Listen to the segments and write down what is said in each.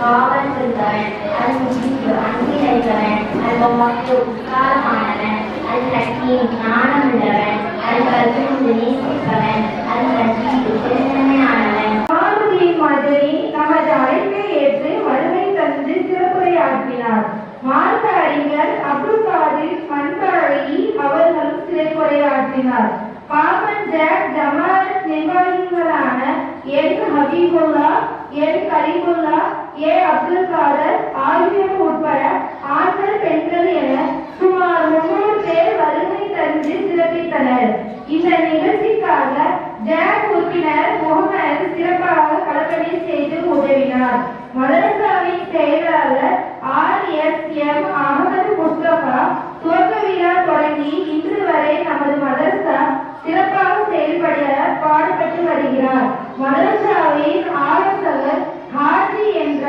காவல் புரிபவன், அன்பினைப்பவன், அல்பமக்தும் காலமானவன், அல் ஹக்கீம் ஞானமுள்ளவன், அல் வதூத் நேசிப்பவன், அல் மஜீத் பெருமையானவன். மாருதியின் மாதிரி நமது அழைப்பை ஏற்று வருகை தந்து சிறப்புரையாற்றினார். மார்க்க அறிஞர் அப்துல் காதிர் மன்பாழி அவர்களும் சிறப்புரையாற்றினார். பாமன் ஜாக் ஜமாத் நிர்வாகிகளான என் ஹபீபுல்லா, என் கரீமுல்லா, ஏ அப்துல் காதர் ஆகியோர் உட்பட ஆண்கள் பெண்கள் என சுமார் 300 பேர் வருகை தந்து சிறப்பித்தனர். இந்த நிகழ்ச்சிக்காக ஜாக் உறுப்பினர் முகமது சிறப்பாக களப்பணி செய்து உதவினார். மதரசாவின் செயலாளர் RSM அகமது முஸ்தபா துவக்க விழா தொடங்கி இன்று வரை நமது மதரசா சிறப்பாக செயல்பட பாடுபட்டு வருகிறார். மதரசாவின் ஆலோசகர் ஹாஜி என்ற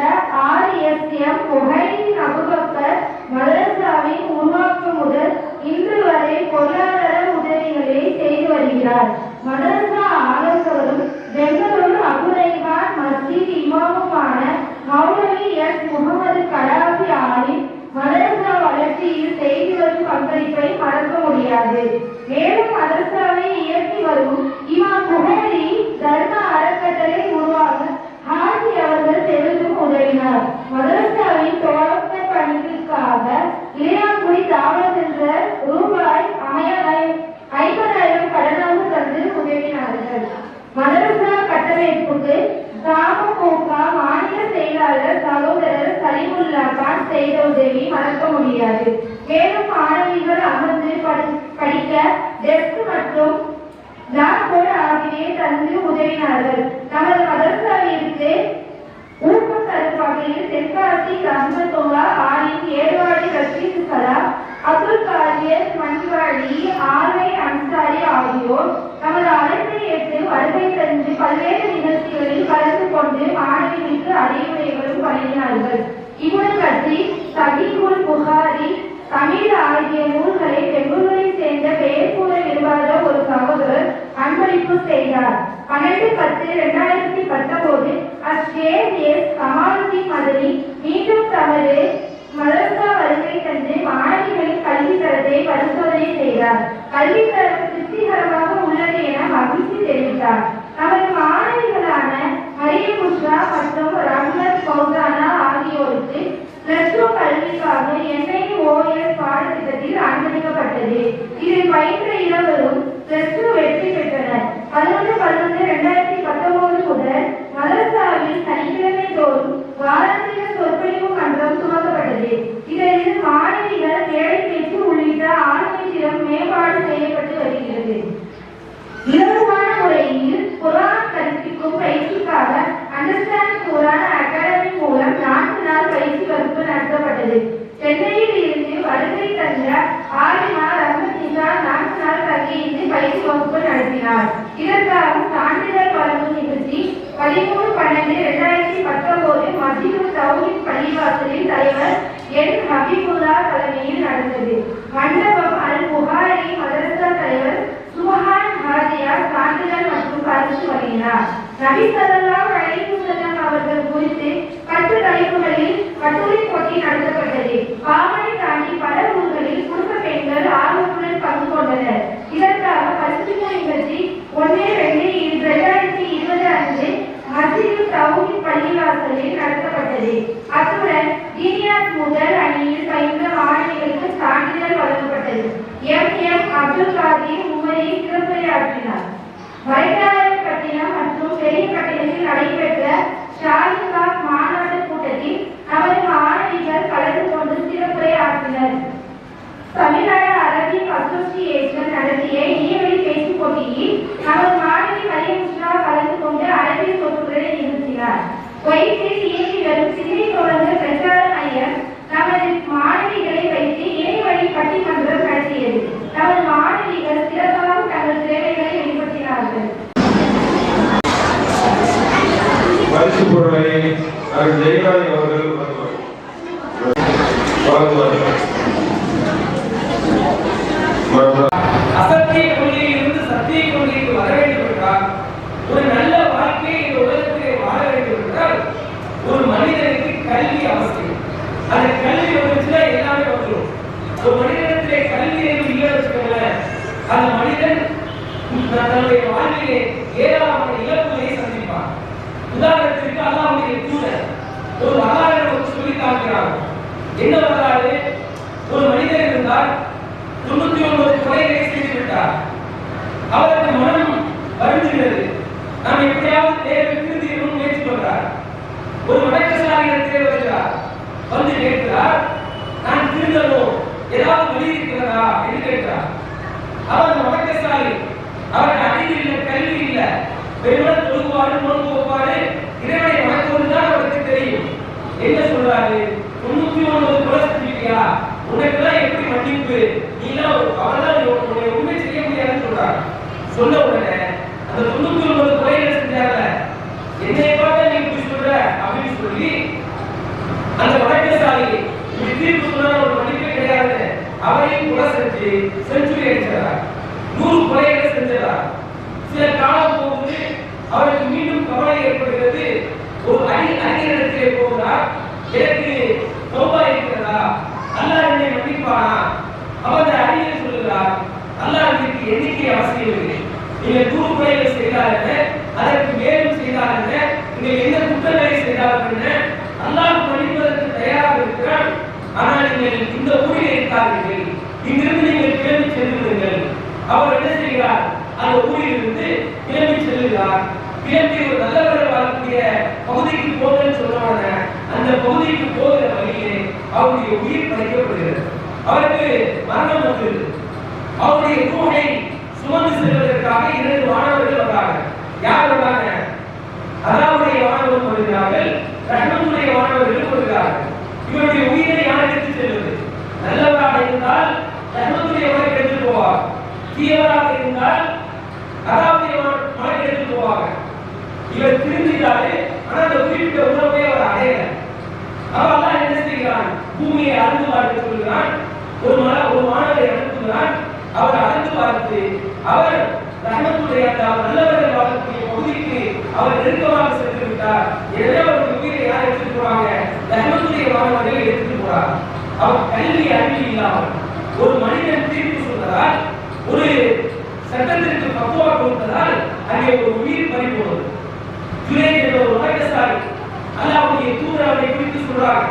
RSM முஹைதீன் அபுபக்கர் மதரசாவின் உருவாக்கம் முதல் இன்று வரை பொருளாதார உதவிகளை செய்து வருகிறார். மதரசா ஆலோசகரும் பெங்களூரு அபுரைகான் மஸ்ஜித் இமாமுமான மௌலவி எஸ் முகமது கடாபி ஆலிம் மதரசா வளர்ச்சியில் செய்து வரும் பங்களிப்பை மறக்க முடியாது. மேலும் மதரசாவை இயக்கி வரும் இமாம் புகாரி தர்ம அறக்கட்டளை உருவாக ஹாஜி அவர்கள் பெரிதும் உதவினார். மதரசாவின் தொடக்க பணிகளுக்காக இளையாங்குடி தாவல் என்ற ரூபாய் 50,000 கடனாக தந்து உதவினார்கள். மதரசா கட்டமைப்புக்கு தமுக மாநில செயலாளர் சகோதரர் சலீமுல்லா கான் செய்த உதவி மறக்க முடியாது. மேலும் மாணவிகள் அமர்ந்து படிக்க டெஸ்க் மற்றும் பிளாக்போர்டு ஆகியவை தந்து உதவினார்கள். நமது மதரசாவிற்கு ஊக்கம் தரும் வகையில் தென்காசி ரஹ்மத்துல்லா ஆலிம், ஏர்வாடி ரஷீத் சலாம், அப்துல் காதிர் மன்வாடி, ஆர்வை அன்சாரி ஆகியோர் நமது அழைப்பை ஏற்று வருகை தந்து பல்வேறு நிகழ்ச்சிகளில் கலந்து கொண்டு மாணவிகளுக்கு அறிவுரைகளும் வழங்கினார்கள். இப்னு கத்தீர், சஹீஹுல் புகாரி, தமிழ் ஆகிய நூல்களை பெங்களூரை சேர்ந்த பெயர் கூற விரும்பாத ஒரு சகோதரர் அன்பளிப்பு செய்தார். 12/10/2019 அஷேக் எஸ் கமாலுதீன் மதனி மீண்டும் தமது மதரசா வருகை தந்து மாணவிகளின் கல்வி தரத்தை பரிசோதனை செய்தார். கல்வி தரம் திருப்திகரமாக உள்ளது என மகிழ்ச்சி தெரிவித்தார். நமது மாணவிகளான மரியம் முஷ்ரா மற்றும் ரஹ்மத் பௌசானா ஆகியோருக்கு +2 கல்விக்காக NIOS பாடத்திட்டத்தில் அனுமதிக்கப்பட்டது. இதில் பயின்ற இருவரும் +2 வெற்றி பெற்றனர். 11/11/2019 முதல் மதரசாவில் சனிக்கிழமை தோறும் வாராந்திர சொற்பொழிவு மன்றம் துவக்கப்பட்டது. இதில் மாணவிகள் மேடை பேச்சு உள்ளிட்ட ஆளுமை திறம் மேம்பாடு செய்யப்பட்டு வருகிறது. இலகுவான முறையில் குர்ஆன் கற்பிக்கும் பயிற்சிக்காக அண்டர்ஸ்டாண்ட் குர்ஆன் அகாடமி மூலம் 4 நாள் பயிற்சி வகுப்பு நடத்தப்பட்டது. சென்னையில் இருந்து வருகை தந்த ஆலிமா ரஹ்மத்தில்லா 4 நாள் தங்கியிருந்து பயிற்சி வகுப்பு நடத்தினார். இதற்காக சான்றிதழ் வழங்கும் நிகழ்ச்சி 13/12/2019 மஸ்ஜிதுல் தௌஹீத் பள்ளிவாசலில் தலைவர் என் ஹபீபுல்லா தலைமையில் நடந்தது. மண்டபம் அல் புகாரி மதரசா தலைவர் சுபஹான் ஹாஜியா சான்றிதழ் மற்றும் கருத்து வழங்கினார். நபி ஸல்லல்லாஹு அலைஹி வஸல்லம் அவர்கள் குறித்து 10 தலைப்புகளில் கட்டுரை போட்டி நடத்தப்பட்டது. பாவனை தாண்டி பல ஊர்களில் குடும்ப பெண்கள் ஆர்வத்துடன் பங்கு கொண்டனர். இதற்காக பரிசுத்த நிகழ்ச்சி 1/2/2020 அன்று மஸ்ஜிதுல் தௌஹீத் பள்ளிவாசலில் நடத்தப்பட்டது. அத்துடன் தீனியாத் முதல் அணியில் பயின்ற மாணவிகளுக்கு சான்றிதழ் வழங்கப்பட்டது. M அப்துல் காதிர் உமரி சிறப்புரையாற்றினார். வைராயப்பட்டினம் மற்றும் பெரியப்பட்டினத்தில் நடைபெற்ற ஷாஹிபாக் மாநாட்டு கூட்டத்தில் நமது மாணவிகள் கலந்து கொண்டு சிறப்புரையாற்றினர். தமிழ்நாடு அரபிக் அசோசியேஷன் நடத்திய இணையவழி பேச்சு போட்டியில் நமது மாணவி மரியம் முஷ்ரா கலந்து கொண்டு அரபிய சொற்களை நிகழ்த்தினார். குவைத்தில் இயங்கி வரும் சிந்தி தொடர்ந்த பிரச்சார மையம் நமது மாணவிகளை வைத்து இணையவழி பட்டிமன்றம் நடத்தியது. நமது மாணவிகள் சிறப்பாக தங்கள் சேவைகளை வெளிப்படுத்தினார்கள். பரிசு பொருளை ஜெயகாந்தி அவர்கள் அசத்திய கொள்கையில் இருந்து சத்திய கொள்கைக்கு வர வேண்டும் என்றால், ஒரு நல்ல வாழ்க்கையை இந்த உலகத்திலே வாழ வேண்டும் என்றால், ஒரு மனிதனுக்கு தூதர் ஒரு வரலாறு நமக்கு சொல்லி காட்டுகிறார். என்ன வரலாறு? ஒரு மனிதர் இருந்தார், 99 கொலைகளை செய்து விட்டார். அவருக்கு மனம் வருந்துகிறது. நாம் எப்படியாவது தேவை திருந்தியணும் முயற்சி பண்றார். ஒரு வழக்கசாலியிடத்திலே வருகிறார், வந்து கேட்கிறார், நான் திருந்தணும், ஏதாவது வழி இருக்கிறதா என்று கேட்கிறார். அவர் வழக்கசாலி, அவருக்கு அறிவு இல்லை, கல்வி இல்லை, வெறுமனே தொழுவாடு, நோன்பு வைப்பாடு, இறைவனை வணங்குவதுதான் அவருக்கு தெரியும். என்ன சொல்றாரு? 99 கொலை செஞ்சுட்டியா, உனக்குதான் எப்படி மன்னிப்பு, நீலாம் அவர்தான் உன்னை உண்மை செய்ய முடியாதுன்னு சொல்றார். சொன்ன உடனே அந்த 99 கொலைகளை செஞ்சாங்க, என்னை பார்த்தா நீ இப்படி சொல்ற அப்படின்னு சொல்லி அந்த வழக்கசாலி இப்படி தீர்ப்பு சொன்னா ஒரு மன்னிப்பே கிடையாது, அவரையும் கொலை செஞ்சு செஞ்சுரி அடிச்சார். 100 கொலைகளை செஞ்சார். சில காலம் போகுது, அவருக்கு மீண்டும் கவலை ஏற்படுகிறது. ஒரு அறிஞரிடத்திலே போகிறார், எனக்கு தௌபா இருக்கிறதா, அல்லாஹ் என்னை மன்னிப்பானா? அவர் அறிஞர் சொல்லுகிறார், அல்லாஹ்விற்கு எண்ணிக்கை அவசியம் இல்லை, நீங்க 100 கொலைகள் செய்தாருங்க, அதற்கு மேலும் செய்தாருங்க, நீங்க எந்த குற்றங்களை செய்தாருங்க, அல்லாஹ் மன்னிப்பதற்கு தயாராக இருக்கிறான். ஆனால் நீங்கள் இந்த ஊரில் இருக்காதீர்கள், இங்கிருந்து நீங்கள் கிளம்பி சென்று விடுங்கள். அவர் என்ன செய்கிறார்? அந்த ஊரில் இருந்து கிளம்பி செல்கிறார். கிளம்பி ஒரு நல்லவர்கள் வாழக்கூடிய பகுதிக்கு போகன்னு சொன்னவன அந்த பகுதிக்கு போகிற வழியிலே அவருடைய உயிர் பறிக்கப்படுகிறது. அவருக்கு மரணம் வந்தது. அவருடைய ரூஹை சுமந்து செல்வதற்காக 2 மாணவர்கள் வந்தாங்க. யார் வந்தாங்க? அல்லாஹ்வுடைய மாணவர்கள் வருகிறார்கள், ரஹ்மத்துடைய மாணவர்கள் வருகிறார்கள். இவருடைய உயிரை யார் எடுத்து செல்வது? நல்லவராக இருந்தால் ரஹ்மத்துடைய மகன் எடுத்து போவார், தீயவராக இருந்தால் அல்லாஹ்வுடைய மகன் எடுத்து போவாங்க. இவர் திரும்பிட்டாரு, ஆனா அந்த குறிப்பிட்ட உணவை அவர் அடையல. அவர் அல்லாஹ் என்ன செய்கிறான்? பூமியை அளந்து பார்க்க சொல்கிறான். ஒரு மாணவரை அனுப்புகிறான். அவர் அளந்து பார்த்து அவர் ரஹ்மத்துடைய நல்லவர்கள் வாழக்கூடிய பகுதிக்கு அவர் நெருக்கமாக சென்று விட்டார். எனவே அவருடைய உயிரை யார் எடுத்துட்டு போறாங்க? ரஹ்மத்துடைய மாணவர்கள் எடுத்துட்டு போறார். அவர் கல்வி அறிவு இல்லாமல் ஒரு மனிதன் தீர்ப்பு சொன்னதால், ஒரு சட்டத்திற்கு பக்குவா கொடுத்ததால் அங்கே ஒரு உயிர் பறி போனது. ஜுனைத் என்ற ஒரு வழக்கசாலி அல்லாஹ்வுடைய தூதர் அவரை குறித்து சொல்றாங்க.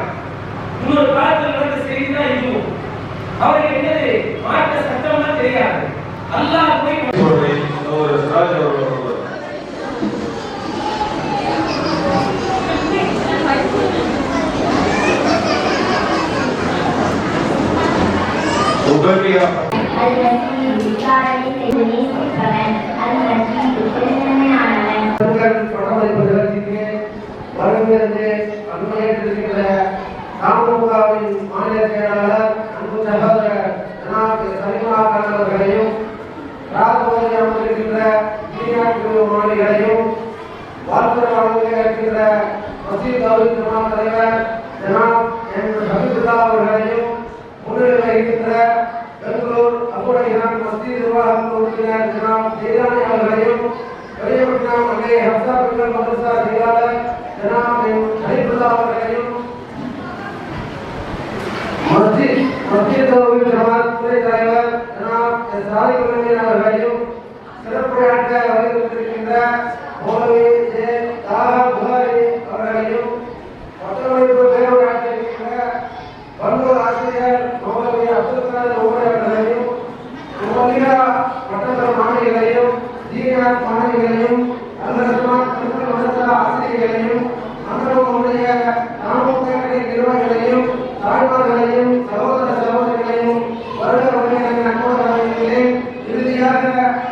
இன்னொரு காலத்தில் நடந்த செய்தி தான் இதுவும். அவருக்கு என்னது மார்க்க சட்டம்லாம் தெரியாது. அல்லாஹ் போய் ஒரு ராஜ் அவர்கள் உபரியா அல்-ரஹீம் விசாரணை செய்து நேசிப்பவன், அல்-ரஹீம் பெருந்தன்மையானவன். வருகிறது அன்மையிருக்கின்ற நாமமுகாவின் மாநில செயலாளர் அன்பு சகோதரர் சலிமாகன் அவர்களையும், ராஜபவனில் அமர்ந்திருக்கின்ற சீனியார் மாநிலங்களையும், வாழ்த்துறை வழங்க இருக்கின்ற மசீத் கௌரி ஜமாத் தலைவர் ஜனாப் என் ஹபீபுல்லா அவர்களையும், முன்னிலை வகிக்கின்ற பெங்களூர் அபுடையான் மசீத் நிர்வாக உறுப்பினர் ஜனாப் ஜெயராணி அவர்களையும், வெளியப்பட்டினம் அங்கே ஹப்சா பின்னர் மதரசா செயலாளர் ஜனாப் என் ஹபீபுல்லா அவர்களையும், மஸ்ஜித் ஜமாத் துறை தலைவர் ஜனாப் எஸ் சாதிக் அவர்களையும், சிறப்புரையாற்ற வருகின்ற மௌலவி ஜே தாஹா புகாரி அவர்களையும், பட்டமளிப்பு பேருரையாற்ற இருக்கின்ற வல்லூர் ஆசிரியர் மௌலவி அப்துல் கலாம் அவர்களையும், மௌலிகா பட்டத்தர மாணவிகளையும், ஜீனியார் மாணவிகளையும், அல்-ரஹ்மான் தமிழ் மதரசா ஆசிரியர்களையும், மன்றமுடைய நாமக்கலை நிர்வாகிகளையும், தாய்மார்களையும், சகோதர சகோதரிகளையும் வருட வருடங்களின் அன்போடு இறுதியாக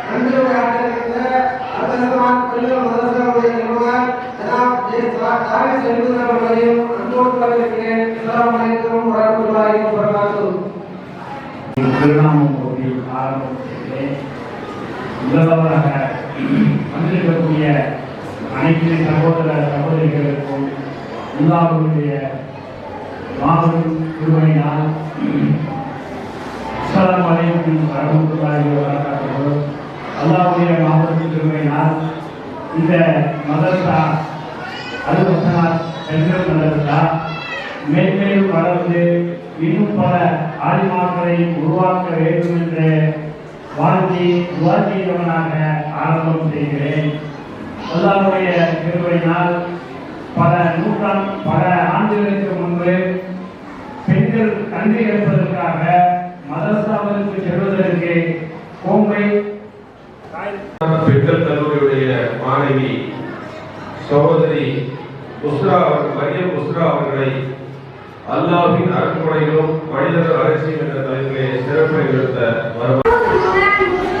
நன்றி ஆற்றிருக்கின்ற அல்-ரஹ்மான் தமிழ் மதரசாவுடைய நிறுவனர் ஜனாப் ஜே தாரிஸ் செல்வன் அவர்களையும் அன்போடு வரவேற்கிறேன். அஸ்ஸலாமு அலைக்கும் வரஹ்மத்துல்லாஹி வபரகாத்துஹு. திருநாமம் போட்டி ஆரம்பித்திருக்கிறே. முதல்வராக வந்திருக்கக்கூடிய அனைத்து சகோதர சகோதரிகளுக்கும் அல்லாஹ்வுடைய மாபெரும் திருமணினால் அஸ்ஸலாமு அலைக்கும் வரஹ்மத்துல்லாஹி வபரகாத்துஹு. அல்லாஹ்வுடைய மாபெரும் திருமணினால் இந்த மதரசா அல்-வசனாத் பெண்கள் மதரசா மேன்மேலும் வளர்ந்து இன்னும் பல ஆலிமாக்களை உருவாக்க வேண்டும் என்ற வாழ்க்கையவனாக ஆரம்பம் செய்கிறேன். அல்லாஹ்வுடைய திருமணினால் பல நூற்றாண்டு நன்றி எடுப்பதற்காக மதரசாவிற்கு செல்வதற்கு கோம்பை பெண்கள் கல்லூரியுடைய மாணவி சகோதரி மரியம் புஸ்ரா அவர்களை அல்லாஹ்வின் அருட்கொடைகளும் மனிதர்கள் அரசியல் என்ற தலைப்பிலே சிறப்பு எடுத்த வருவார்.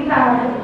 உதாரணம்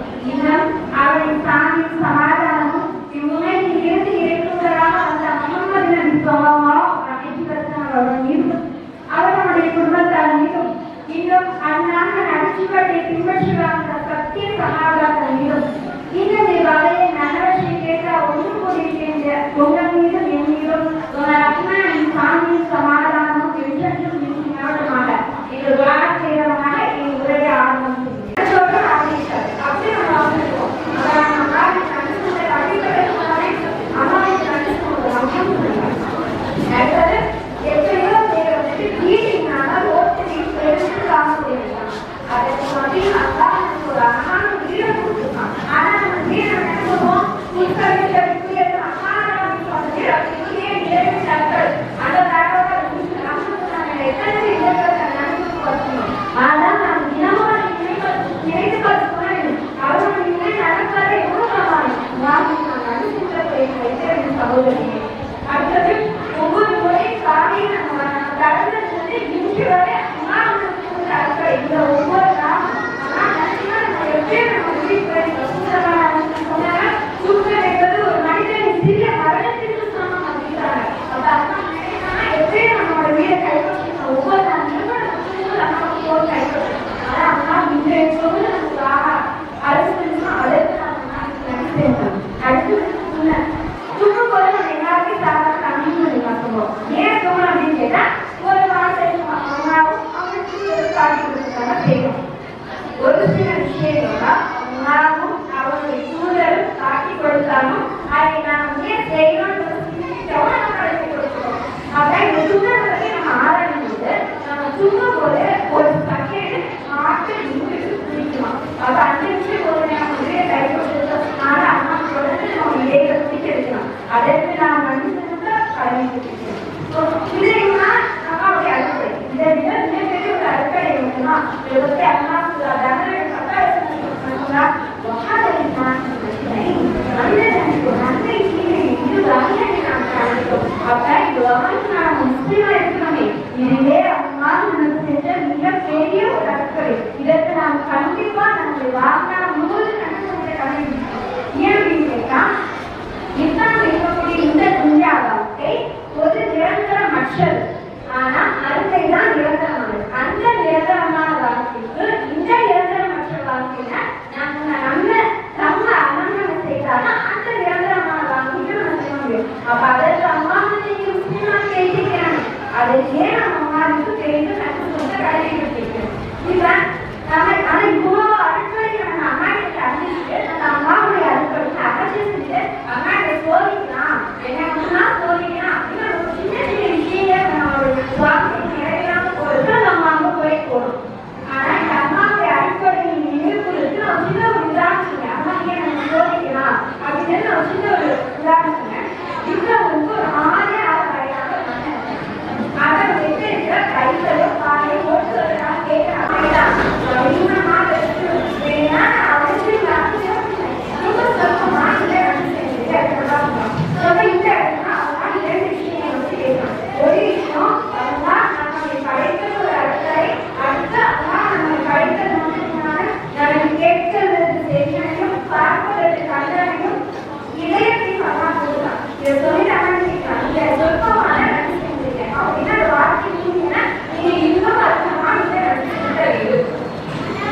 இதை சொல்லிட்டாங்கன்னு கேட்கலாம். நீங்க சொற்பமான நன்றி செஞ்சிருக்கேன் அப்படின்னா அந்த வார்த்தை நீங்கன்னா நீங்க இன்னும் அதிகமா நீங்க நன்றி செஞ்சு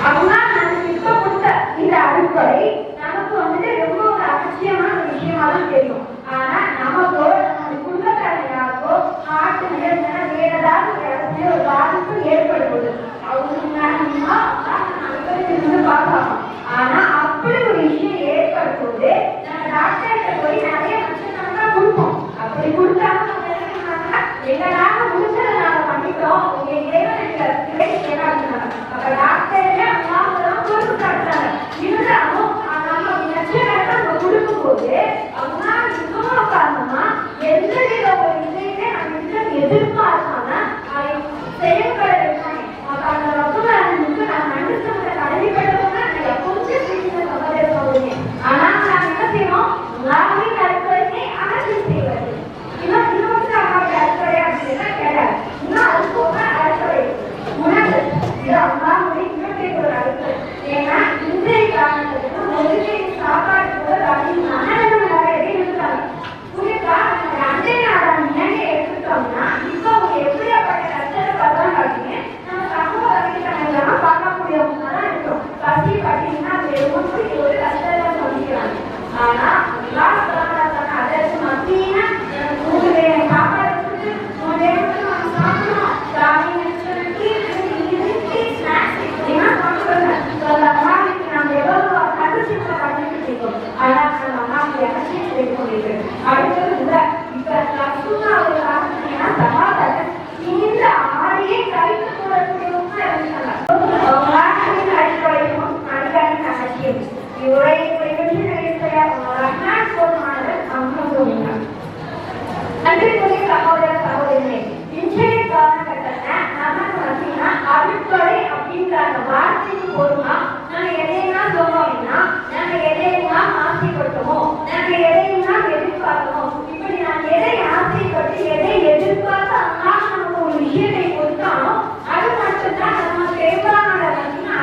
அப்படின்னா நமக்கு இப்ப கொடுத்த இந்த அறுப்படை நமக்கு வந்துட்டு ரொம்ப ஒரு அவசியமான ஒரு விஷயமா தான் தெரியும். ஆனா நமக்கோ நம்ம குடும்பக்காரங்களுக்கோ நாட்டு நிலைமையில வேற ஏதாவது ஒரு இடத்துல ஒரு பாதிப்பு ஏற்படுவது அவங்க பார்க்கலாம். ஆனா அப்படி ஒரு விஷயம் ஏற்படும்போது நம்ம டாக்டர்கிட்ட போய் நிறைய லட்சம் தான் கொடுப்போம். அப்படி கொடுத்தாலும் எங்களால முடிஞ்சதை நாங்க பண்ணிட்டோம், உங்க இறைவனுக்கு அப்ப டாக்டர்ல அவங்கதான் பொறுப்பு காட்டுறாங்க. இருந்தாலும் நம்ம லட்சக்கணக்கா நம்ம கொடுக்கும் போது அவங்க இன்னும் காரணமா எந்த வித ஒரு இதையுமே நம்ம எதிர்பார்க்காம செயல்பட வைப்பாங்க. அந்த ரகுமாரனுக்கு நான் மனுஷங்களை கடமைப்பட்டவங்க கொஞ்சம் சீக்கிரம் சமாதானம் சொல்லுங்க. ஆனா நான் என்ன செய்யணும், நாமே கருத்துரைக்கு அகற்றி செய்வது. இன்னொரு அம்மாவுடைய அறுத்துறை அப்படின்னா கிடையாது. இன்னும் அது போக அறுத்துறை உணவு இது அம்மாவுடைய இன்னொரு ஒரு அறுத்துறை. ஏன்னா இன்றைய காலத்துக்கு முதலே சாப்பாடு கூட அப்படின்னா நம்ம நிறைய இருக்காங்க. குறிப்பா நம்ம அண்டை நாடான இலங்கை எடுத்துட்டோம்னா இப்போ அவங்க எப்படியாப்பட்ட கஷ்டத்தை பரவாயில்ல அப்படின்னு நம்ம சமூக வலைத்தளங்கள்லாம் பார்க்கக்கூடியவங்க தான் இருக்கோம். பசி பார்த்தீங்கன்னா அது ஒன்று ஒரு கஷ்டத்தை சொல்லிக்கிறாங்க. ஆனா அதற்கு மத்தியின சாப்பாடு கொடுத்து நம்ம சாப்பிடணும் நம்ம எவ்வளவு அதிர்ச்சிகளை பண்ணிட்டு இருக்கோம். ஆனா நம்ம அம்மாவுடைய அரசியல் செய்து கொண்டிருக்கிறோம். அடுத்தது இப்ப லட்சுமாவுடைய ஆசிரியர்னா சமாதானம் இந்த ஆடியை கழித்து போடக்கூடியவங்க இருந்தாங்க. அடிப்படையும் அடிக்காரின் அவசியம் இவ்வுரையை அன்பிற்குரிய சகோதர சகோதரிகளே, இன்றைய காலகட்டத்துல நமக்கு பார்த்தீங்கன்னா அறுப்படை அப்படின்ற அந்த வார்த்தைக்கு போதுமா நம்ம எதையெல்லாம் சொல்றோம் அப்படின்னா நம்ம எதையெல்லாம் ஆசைப்பட்டோமோ நம்ம எதையெல்லாம் எதிர்பார்க்கணும். இப்படி நான் எதை ஆசைப்பட்டு எதை எதிர்பார்த்து அல்லாஹ் நமக்கு ஒரு விஷயத்தை கொடுத்தானோ அது மட்டும்தான் நம்ம தேவையான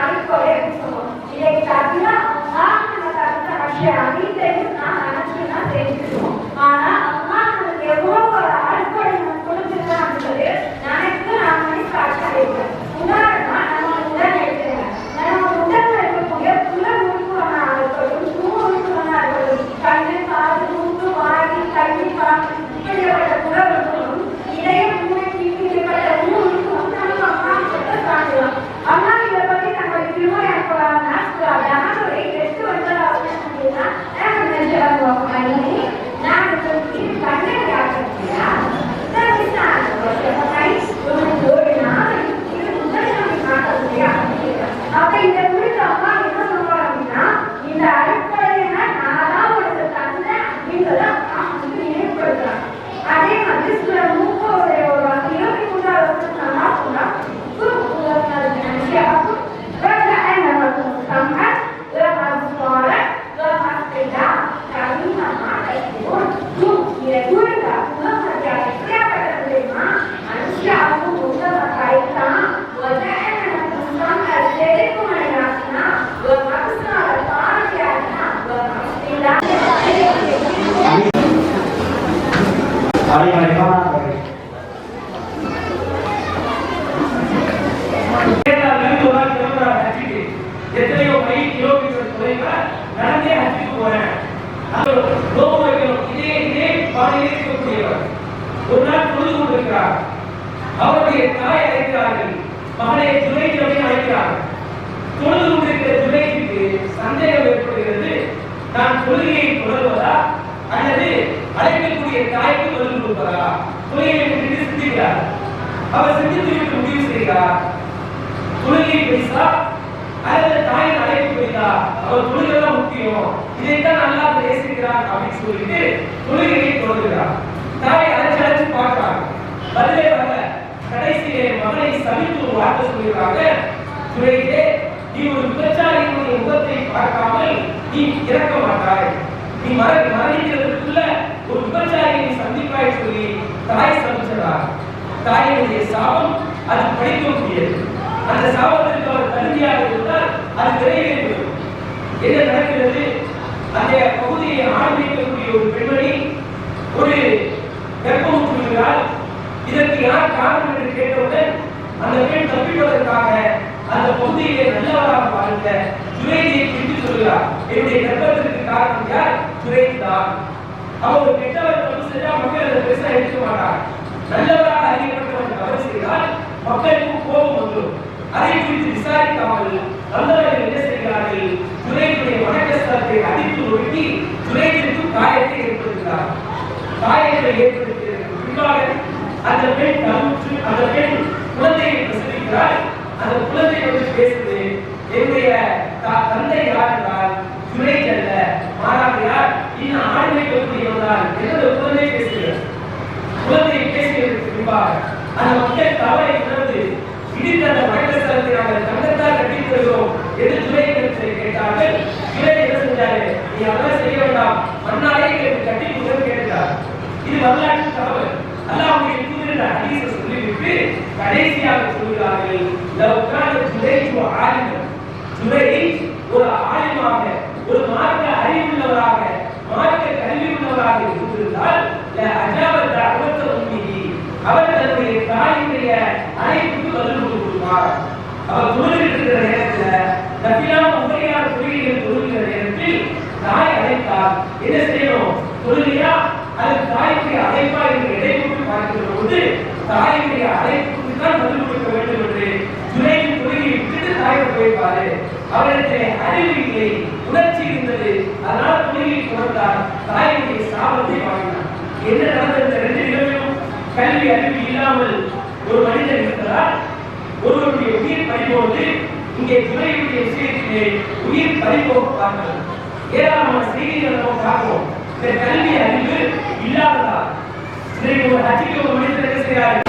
அறுப்படை அப்படின்னு சொல்லுவோம். இதை தவிர அல்லாஹ் நம்ம தவிர விஷயம் அனைத்தையும் நான் நினைச்சுதான் தெரிஞ்சுக்கணும். ஆனா அல்லாஹ் நமக்கு எவ்வளவு ஒரு அறுப்படை நம்ம கொடுத்துருக்கான்றது நினைத்து நான் காட்சியளிக்கிறேன். உதாரணமா நம்ம உடல் எடுத்துக்கிறேன். நம்ம உடல்ல இருக்கக்கூடிய புல உறுப்புகளா இருக்கட்டும், தூ உறுப்புகளா இருக்கட்டும், கண்ணு, காது, மூக்கு, வாய், கல்வி, பாம்பு இப்படிப்பட்ட புல உறுப்புகளும் இதயம், மூளை, கிட்னி இப்படிப்பட்ட உறுப்புகளும் நம்ம அம்மா கிட்ட சாப்பிடலாம். அம்மா இதை பத்தி நம்ம திரும்ப ஜனவரி 8 வருஷம் அப்ப இந்த குறித்து அம்மா என்ன சொல்றாங்க அப்படின்னா இந்த அடிப்படையில நான் ஒரு தந்தை அப்படின்றத ஏற்படுத்துறாங்க. அதே மாதிரி சில மூக்கோடைய ஒரு 23 வருஷம் சொன்னா எத்தனையோ கிலோமீட்டர் தொலைவில் நடந்தே ஹஜ்ஜுக்கு போறேன். இதே பாதையில் இருக்கக்கூடியவர் ஒரு நாள் தொழுது கொண்டிருக்கிறார். அவருடைய தாய் அழைக்கிறார்கள், மகனை ஜுனைத் அப்படின்னு அழைக்கிறார்கள். தொழுது கொண்டிருக்கிற ஜுனைத்துக்கு சந்தேகம் ஏற்படுகிறது, நான் தொழுகையை தொடர்வதா அல்லது அழைக்கக்கூடிய தாய்க்கு பதில் கொடுப்பதா? தொழுகையை பற்றி சிந்திக்கிறார். அவர் சிந்தித்து விட்டு முடிவு செய்கிறார், தொழுகையை பெருசா அல்லது தாயின் அழைப்பு பெரிதா? அவர் தொழுகைதான் முக்கியம், இதைத்தான் நல்லா பேசுகிறார் அப்படின்னு சொல்லிட்டு தொழுகையை தொடர்கிறார். தாய் அழைச்சு பார்க்கிறாங்க, பதிலே வரல. கடைசியிலே மகனை சபித்து ஒரு வார்த்தை சொல்கிறாங்க, ஜுனைதே, நீ ஒரு விபச்சாரியினுடைய முகத்தை பார்க்காமல் நீ இறக்க மாட்டாய், நீ மரணிக்கிறதுக்குள்ள ஒரு விபச்சாரியை சந்திப்பாய் சொல்லி தாய் சபிச்சார். தாயினுடைய சாபம் அது படிக்கக்கூடியது. அந்த சாபத்திற்கு அவர் தகுதியாக இருந்தால் அது நிறைவேறுகிறது. என்ன நடக்கிறது? அந்த பகுதியை ஆரம்பிக்கக்கூடிய ஒரு பெண்மணி ஒரு கர்ப்பமுற்றுகிறார். இதற்கு யார் காரணம் என்று கேட்டவுடன் அந்த பெண் தப்பிப்பதற்காக அந்த பகுதியிலே நல்லவராக வாழ்ந்த ஜுரைதியை குறித்து சொல்கிறார். என்னுடைய கர்ப்பத்திற்கு காரணம் யார்? ஜுரைத் தான். அவர் கெட்டவர் தப்பு செஞ்சா மக்கள் அதை பெருசா எடுக்க மாட்டார். நல்லவராக அறியப்பட்டவர் தவறு செய்தால் மக்களுக்கு கோபம் வந்துடும். அதை குறித்து விசாரிக்காமல் நல்லவர்கள் என்ன செய்கிறார்கள்? ஜுரைதுடைய மனக்கஷ்டத்தை அடித்து ஒடுக்கி ஜுரைதிற்கு காயத்தை ஏற்படுத்துகிறார். காயத்தை ஏற்படுத்தியதற்கு பின்பாக அந்த பெண் குழந்தையை பிரசவிக்கிறார். அந்த குழந்தை வந்து பேசுது, என்னுடைய தந்தை யார் என்றால் ஜுரைத் அல்ல, மாறாக யார்? இன்னும் ஆடு மேய்க்கக்கூடியவர்தான் என்னோட குழந்தை பேசுகிறார். குழந்தையை பேசியதற்கு பின்பாக அந்த மக்கள் தவறை உணர்ந்து இடித்த அந்த மனக்கஷ்டத்தை நாங்கள் தங்கத்தால் கட்டித் தருகிறோம் என்று ஜுரைத் கேட்டார்கள். ஜுரைத் என்ன செஞ்சாரு? நீ அதெல்லாம் செய்ய வேண்டாம், மண்ணாலே எங்களுக்கு கட்டி கொடுன்னு கேட்டார். இது வரலாற்று தகவல். அல்லாஹ்வுடைய தூதர் ஹதீஸை சொல்லிவிட்டு கடைசியாக சொல்கிறார்கள், லவ் கான ஜுரைத் ஆலிமன், ஜுரைத் ஒரு ஆலிமாக, ஒரு மார்க்க அறிவுள்ளவராக, மார்க்க கல்வி உள்ளவராக இருந்திருந்தால் அஜாபத் தஅவத் உம்மிஹி, அவர் தன்னுடைய தாயினுடைய அழைப்புக்கு பதில் கொடுப்பார். அவர் தொழுகிற நேரத்தில் நபிலான உபரியான தொழுகைகள் தொழுகிற நேரத்தில் தாய் அழைத்தால் என்ன செய்யணும்? தொழுகையா அது தாயுடைய அழைப்பா என்று இடைப்பட்டு பார்க்கிற போது தாயுடைய அழைப்புக்கு தான் பதில் கொடுக்க வேண்டும் என்று ஜுரைத் தொழுகையை விட்டுட்டு தாயை போய்ப்பாரு. அவரிடத்திலே அறிவு இல்லை, உணர்ச்சி இருந்தது, அதனால் தொழுகையை தொடர்ந்தார். தாயுடைய சாபத்தை வாங்கினார். என்ன நடந்த இந்த ரெண்டு நிகழ்வும்? கல்வி அறிவு இல்லாமல் ஒரு மனிதன் இருக்கிறார், ஒருவருடைய உயிர் பறிபோவது. இங்கே ஜுரைதுடைய விஷயத்திலே உயிர் பறிபோக பார்க்கிறோம். ஏராளமான செய்திகளை நாம் பார்க்கிறோம். இந்த கல்வி அறிவு இல்லாததா இன்றைக்கு ஒரு ஹஜ்ஜுக்கு ஒரு மனிதர் என்ன செய்கிறார்?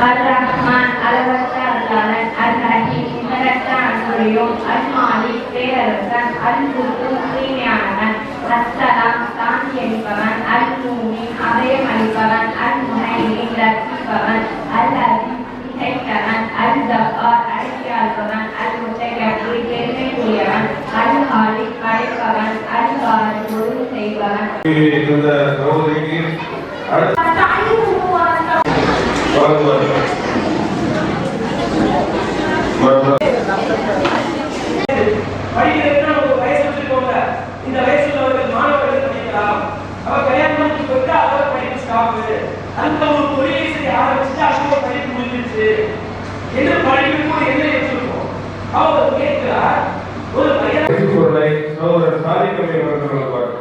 Ar-Rahman, Al-Wassalaman, Al-Rahim, Al-Rahman, Al-Malik, Al-Rasan, Al-Qudus, Al-Ni'aman, Al-Salam, Sani Alipaman, Al-Mumin, Abhayam Alipaman, Al-Muhaymin, Latifaman, Al-Aziz, Al-Hikaman, Al-Jabbar, Al-Jalpaman, Al-Mutakabbir, Al-Muliyaman, Al-Khaliq, Al-Qaman, Al-Barid, Al-Sayyibaman. இந்த சகோதரிக்கு படிக்கிறதுனா ஒரு வயசு வச்சிருக்கோங்க. இந்த வயசுல அவர்கள் மாணவர்கள் படிக்கலாம். அவர் கல்யாணம் பண்ணி போயிட்டு அவர் படிப்பு ஸ்டாப். அந்த ஒரு தொழிலை செய்ய ஆரம்பிச்சுட்டு அவங்க படிப்பு முடிஞ்சிருச்சு என்று படிப்புக்கு என்ன வச்சிருக்கோம். அவர் கேட்கிறார், ஒரு பையன் பொருளை சகோதரர் சாதிக்கவே அவர்கள்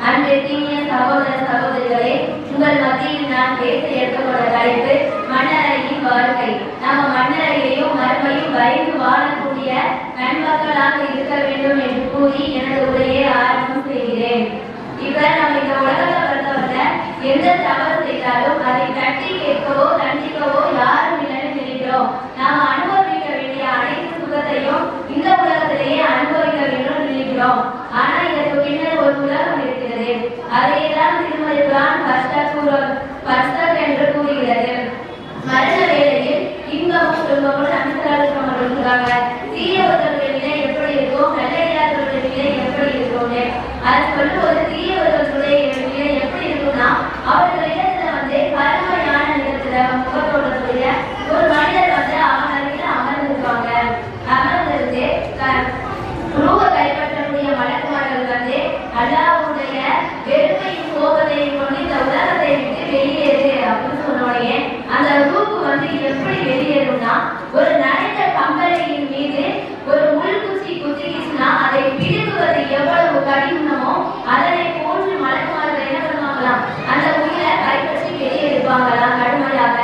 அன்றைய சகோதர சகோதரிகளே, உங்கள் மத்தியில் நான் பேச எடுத்துக்கொண்ட தலைப்பு மண்ணறையின் வாழ்க்கை. நம்ம மண்ணறையையும் மறுமையும் பயந்து வாழக்கூடிய நன்மக்களாக இருக்க வேண்டும் என்று கூறி எனது உரையை ஆரம்பம் செய்கிறேன். இப்ப நம்ம இந்த உலகத்தை பொறுத்தவரை எந்த தவறு செய்தாலும் அதை தட்டி கேட்கவோ தண்டிக்கவோ யாரும் இல்லைன்னு நினைக்கிறோம். நாம அனுபவிக்க வேண்டிய அனைத்து சுகத்தையும் இந்த உலகத்திலேயே அனுபவிக்க வேண்டும் நினைக்கிறோம். ஆனா இதற்கு பின்னர் ஒரு உலகம் இருக்கிறது. அதையெல்லாம் திருமதி குர்ஆன் பஸ்தக் என்று கூறுகிறது. மரண வேளையில் இன்பமும் துன்பமும் நம்பிக்கையாளர்கள் சொல்றாங்க. தீயவர்களுடைய நிலை எப்படி இருக்கும், நல்லடியார்களுடைய நிலை எப்படி இருக்கும்னு அதை சொல்லும்போது தீயவர்களுடைய நிலை எப்படி இருக்கும்னா அவர்களிடத்துல கருமையான நிலத்துல முகத்தோட கூடிய ஒரு மனிதர் அவன் அருகில் அமர்ந்திருப்பாங்க. அமர்ந்திருந்து ரூப கைப்பற்றக்கூடிய மலக்குமார்கள் அல்லாஹ்வுடைய வெறுமையும் கோபத்தையும் கொண்டு இந்த உலகத்தை விட்டு வெளியேறு அப்படின்னு சொன்னோடனே அந்த ரூபு எப்படி வெளியேறும்னா ஒரு நனைந்த கம்பளையின் மீது ஒரு முள் குச்சி குத்திக்கிச்சுன்னா அதை பிடுங்குவது எவ்வளவு கடினமோ அதனை போன்று மலக்குமார்கள் என்ன பண்ணுவாங்களாம், அந்த உயிரை கைப்பற்றி வெளியே இருப்பாங்களாம் கடுமையாக.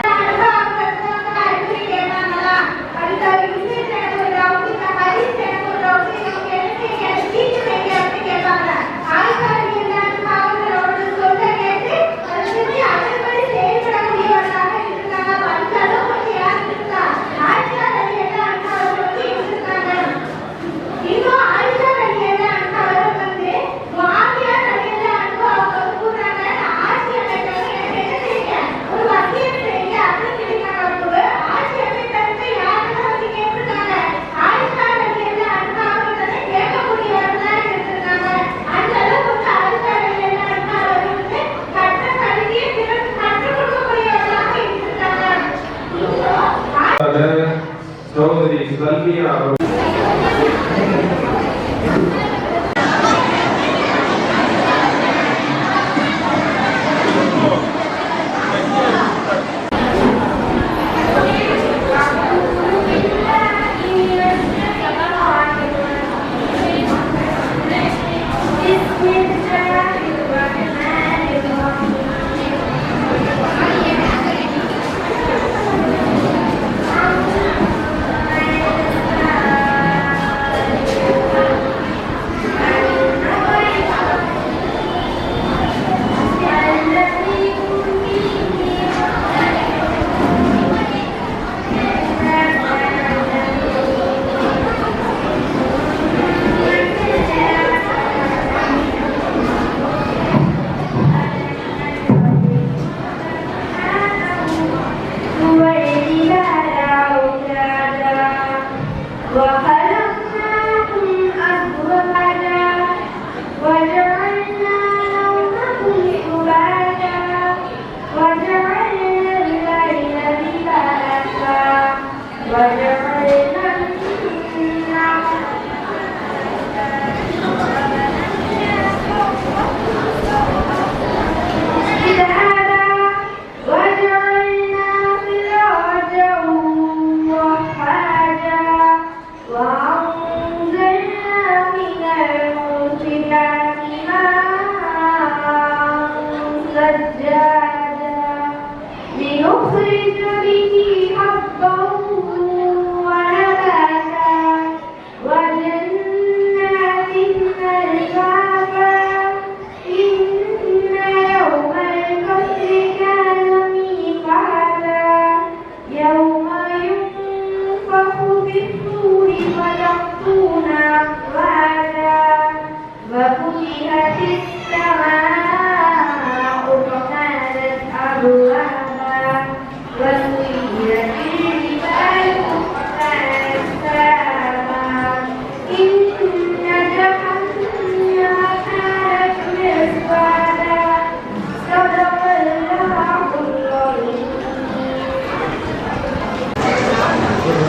சகோதரி சல்மியா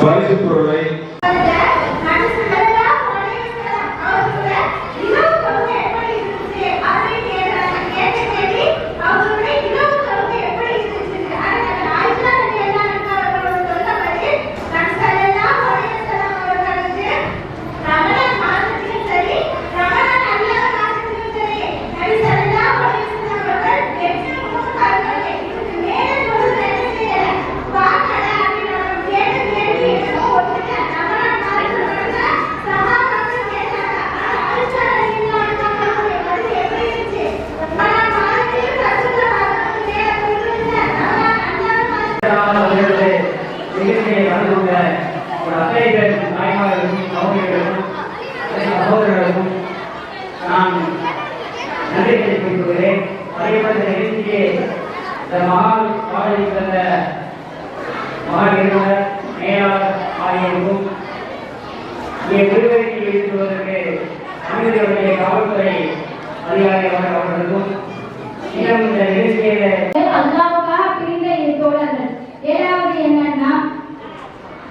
பரிசு பொருளை மகால் பாடலை தந்த மகான் நிறுவனர் மேலாளர் ஆகியோருக்கும் இங்கே விடுதலைக்கு வைத்துவதற்கு அமைதியுடைய காவல்துறை அதிகாரிகள் அவர்களுக்கும் இன்னும் இந்த நிகழ்ச்சியில அல்லாஹ்வுக்காக பிரிந்த இரு தோழர்கள். ஏழாவது என்னன்னா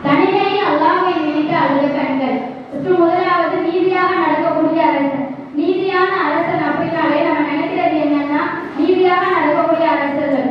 தனிமையில் அல்லாஹ்வை நினைத்து அழுத கண்கள். மற்றும் முதலாவது நீதியாக நடக்கக்கூடிய அரசன். நீதியான அரசன் அப்படின்னாலே நம்ம நினைக்கிறது என்னன்னா நீதியாக நடக்கக்கூடிய அரசர்கள்.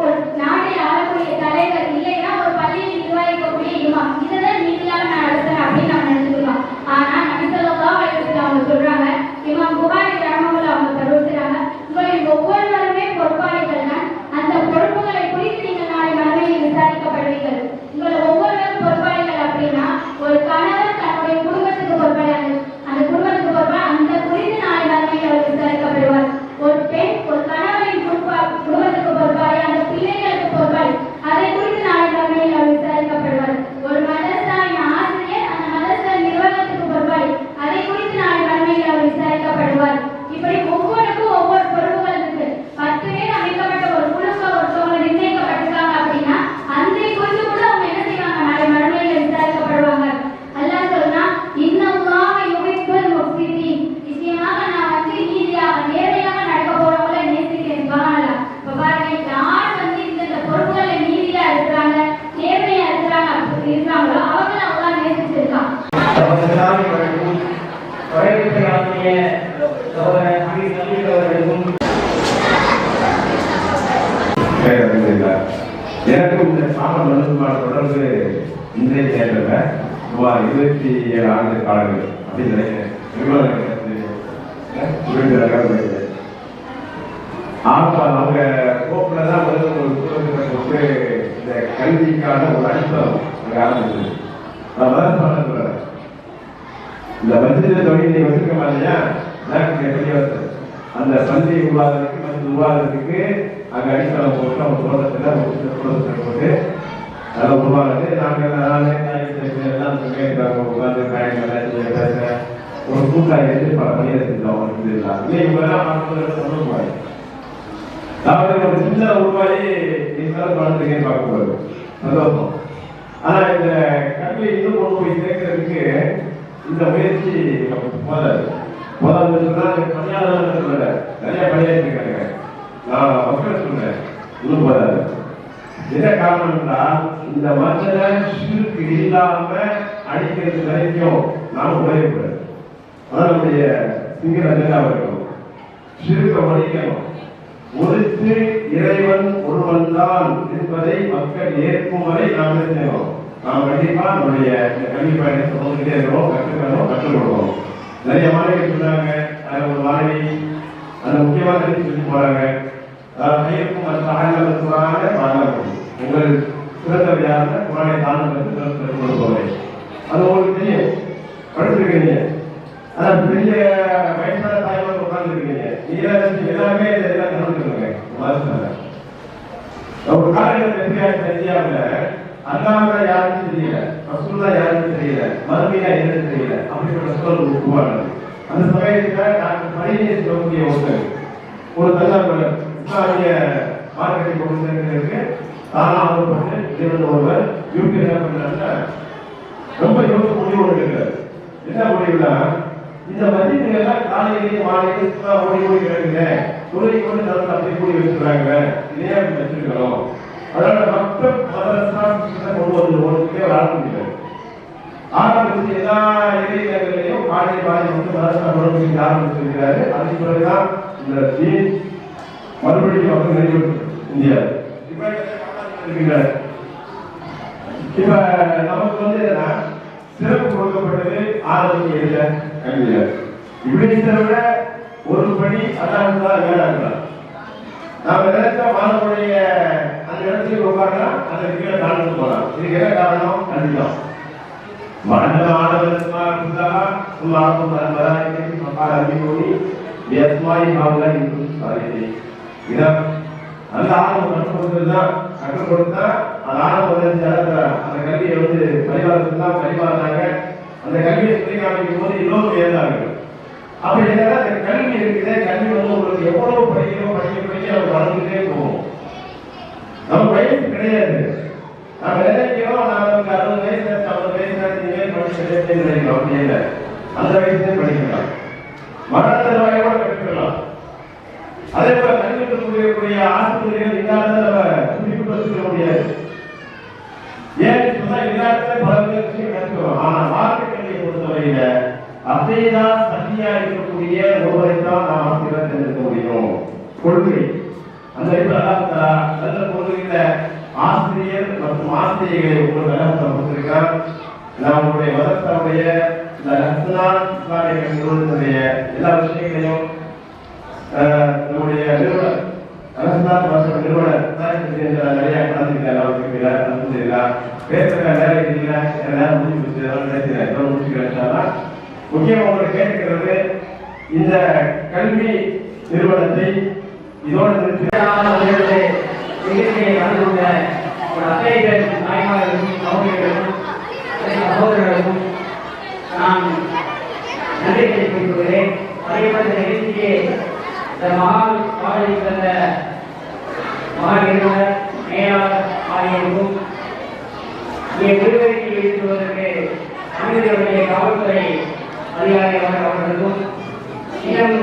ஒரு நாட்டை ஆளக்கூடிய தலைவர் இல்லைன்னா ஒரு பள்ளியை நிர்வகிக்கக்கூடிய இமாம், இதுதான் நீதியான அரசன் அப்படின்னு நம்ம நினைச்சுக்கலாம். ஆனா நபி ஸல்லல்லாஹு அலைஹி வஸல்லம் அவங்க சொல்றாங்க, இமாம் புகாரி ரஹ்மத்துல்லாஹி அவங்க தெரிவிக்கிறாங்க, உங்களில் ஒவ்வொருவருமே பொறுப்பாளிகள் தான். அந்த பொறுப்புகளை குறித்து நீங்கள் நாளை மறுமையில் விசாரிக்கப்படுவீர்கள். உங்கள் ஒவ்வொருவரும் பொறுப்பாளிகள் அப்படின்னா ஒரு கணவர் தன்னுடைய குடும்பத்துக்கு பொறுப்பாளி, அந்த குடும்பத்துக்கு பொறுப்பாளி, அந்த குறித்து நாளை மறுமையில் அவர் விசாரிக்கப்படுவார். ஒரு பெண் ஒரு கணவரின் குடும்பத்துக்கு பொறுப்பாளி, அந்த பிள்ளைகளுக்கு பொறுப்பாளி, அதை குறித்து நாளை மறுமையில் அவர் விசாரிக்கப்படுவார். ஒரு மதரசாவின் ஆசிரியர் அந்த மதரசா நிர்வாகத்துக்கு பொறுப்பாளி, அதை குறித்து நாளை மறுமையில் அவர் விசாரிக்கப்படுவார். இப்படி ஒவ்வொருக்கும் ஒவ்வொரு பொறுப்புகள் இருக்கு. 10 பேர் அமைக்கப்பட்ட ஒரு குழுக்க ஒருத்தவங்க நிர்ணயிக்கப்பட்டிருக்காங்க அப்படின்னா அந்த குறித்து கூட அவங்க என்ன செய்வாங்க, நாளை மறுமையில் விசாரிக்கப்படுவாங்க. அல்லாஹ் சொல்றா, இன்னல்லாஹ யுஹிப்புல் முஃப்ஸிதீன், நிச்சயமாக நான் நீதியாக நேர்மையாக நடக்க போறவங்களை நேசிக்கிறேன். சுப்ஹானல்லாஹ். இப்ப பாருங்க, யார் இந்த பொறுப்புகளை நீதியா இருக்கிறாங்க, நேர்மையா இருக்காங்களோ அவங்களை அல்லாஹ் நேசிச்சிருக்கான். வரவேற்பையாற்றிய சகோதரர் ஹமீத் நபீல் அவர்களுக்கும் எனக்கும் இந்த சாம மனுஷமான தொடர்பு இன்றைய தேர்தலில் சுமார் 27 ஆண்டு காலங்கள் அப்படின்னு நினைக்கிறேன். அவங்க கோப்பில் தான் ஒரு குடும்பத்தை இந்த கல்விக்கான ஒரு அடித்தளம் அங்கே ஆரம்பிச்சது. அதான் சொல்றேன், இந்த மத்திய தொழிலை வச்சிருக்கோம் இல்லையா, அந்த பள்ளி உருவாகிறதுக்கு மத்திய உருவாகிறதுக்கு அங்கே அடித்தளம் போட்டு அவங்க தோட்டத்தில் போட்டு அதை உருவாகுது. நாங்கள் எல்லாம் உட்காந்து காய்கறி பேச ஒரு கூட்டாக இருந்து பல பணியை செஞ்சோம். சொல்லுவாங்க, அதாவது ஒரு சின்ன உருவாகி பணத்துக்கே பார்க்கக்கூடாது, சந்தோஷம். ஆனா இந்த கல்வியை இன்னும் கொண்டு போய் சேர்க்கறதுக்கு இந்த முயற்சி போதாது. பணியாளர்கள் சொல்ல நிறைய பணியாற்றிருக்காங்க. நான் மக்கள் சொல்றேன், இன்னும் போதாது. என்ன காரணம் என்றால் இந்த மக்களை ஷிர்க் இல்லாம அடிக்கிறது வரைக்கும் நாம உழைக்கூடாது. அதான் நம்முடைய சிங்கள அஜெண்டாவா இருக்கணும். ஷிர்க்கை ஒழிக்கணும். ஒருத்து இறைவன் ஒருவன் தான் என்பதை மக்கள் ஏற்கும் வரை நாம் என்ன செய்யணும்? நாம் கண்டிப்பா நம்முடைய கல்வி பயணத்தை தொடர்ந்துட்டே இருக்கிறோம், கற்றுக்கணும், கற்றுக் கொடுக்கணும். நிறைய மாணவிகள் சொன்னாங்க, ஒரு மாணவி அந்த முக்கியமான சொல்லி போறாங்க, உங்கள் சிறந்த யாருன்னா குரானை தாழ்ந்து போவேன். அது உங்களுக்கு தெரியும், படிச்சிருக்கீங்க. ஆனா பெரிய வயசான தாய்மார் உட்கார்ந்து இருக்கீங்க, எல்லாமே இதெல்லாம் கவனிச்சுருங்க. ஒரு காலகட்டத்தில் இந்தியாவில் அல்லாஹ் யாருக்கும் தெரியல, ரசூலுல்லாஹ் யாருக்கும் தெரியல, மறுமையா என்னன்னு தெரியல, அப்படிப்பட்ட சூழல் உருவானது. அந்த சமயத்துல டாக்டர் பணியை சொல்லக்கூடிய ஒரு தன்னார்வலர் இஸ்லாமிய மார்க்கெட்டை கொண்டு சேர்க்கிறதுக்கு தானாகப்பட்டு இறைவன் ஒருவர் யூடியூப் என்ன பண்றாங்க, ரொம்ப யோசிக்க முடிவு எடுக்கிறார். என்ன முடிவுனா, இந்த மதியத்துல எல்லாம் காலையிலேயே மாலையில ஓடி ஓடி கிடக்குங்க, தொழிலை கொண்டு நடந்து அப்படி கூடி வச்சுக்கிறாங்க, இதே அப்படி வச்சிருக்கிறோம். அதனால மக்கள் கொண்டு வந்து ஓடுறதுக்கே ஒரு ஆரம்பிக்கிறார். ஆரம்பிச்சு எல்லா இடையிலையும் பாடி பாடி வந்து மதரசா ஆரம்பிச்சிருக்கிறாரு. அதுக்கு பிறகுதான் இந்த தீன் மறுபடியும் மக்கள் நிறைவேற்று இந்தியா. இப்ப நமக்கு வந்து சிறப்பு கொடுக்கப்பட்டது ஆரம்பிக்க இல்லை கல்வியில. இப்படி விட ஒரு படி அதான் வேணாங்களா, நாம நினைச்சா மாணவனுடைய அந்த இடத்துக்கு உட்காரலாம், அந்த கீழே தாழ்ந்து போகலாம். இதுக்கு என்ன காரணம்? கல்விதான். அந்த ஆணவம் கற்றுக்கொடுத்ததுதான், கற்றுக் கொடுத்தா அந்த ஆணவம் அந்த கல்வியை வந்து பரிவாரத்துக்கு தான் பரிவாராங்க. அந்த கல்வியை சொல்லி காமிக்கும் போது எல்லோரும் ஏற்றார்கள். அப்படி என்னன்னா அந்த கல்வி இருக்குது, கல்வி வந்து உங்களுக்கு எவ்வளவு படிக்கிறோம் படிக்க படிக்க அவர் வளர்ந்துட்டே போகும். நம்ம வயசு கிடையாது. நம்ம நினைக்கிறோம் நமக்கு 60 வயசு 50 வயசு இனிமேல் படிச்சு நினைக்கிறோம். அப்படி இல்லை, அந்த வயசுல படிக்கலாம், மரணத்தருவாயோட பெற்றுக்கலாம். அதே போல கல்விக்கு கூடிய ஆசிரியர்கள் இல்லாத நம்ம குறிப்பிட்டு வச்சுக்க முடியாது. ஏன் சொன்னா இல்லாத பல விஷயம் கற்றுக்கிறோம். ஆனா மார்க்க கல்வியை பொறுத்தவரையில அப்படியேதான் சக்தியா இருக்கக்கூடிய ஒருவரை தான் நாம் ஆசிரியர் தெரிஞ்சுக்க முடியும். கொள்கை அந்த நல்ல கொள்கையில ஆசிரியர் மற்றும் ஆசிரியர்களை உங்களுக்கு கொடுத்திருக்கிறார். நம்முடைய மதத்தினுடைய இந்த இஸ்லாமிய நிறுவனத்தினுடைய எல்லா விஷயங்களையும் நம்முடைய நிறுவனர் நிறுவனர் நிறைய கலந்துக்கலாம். பேசுற வேலை முடிச்சுக்கலாம். முக்கியம் உங்களுக்கு கேட்கிறது, இந்த கல்வி நிறுவனத்தை இதோடு நிகழ்ச்சியை கலந்து கொண்ட அத்தனை பேர் தாய்மார்களுக்கும் சகோதரிகளுக்கும் சகோதரர்களுக்கும் நான் நன்றி தெரிவித்துக் கொள்கிறேன். அதேபோல இந்த நிகழ்ச்சியை இந்த மகாலை தந்த மகா நிறுவனர் மேலாளர் ஆகியோருக்கும் இங்கே விடுதலைக்கு எழுத்துவதற்கு தமிழர்களுடைய காவல்துறை அதிகாரிகள் அவர்களுக்கும் இன்னும்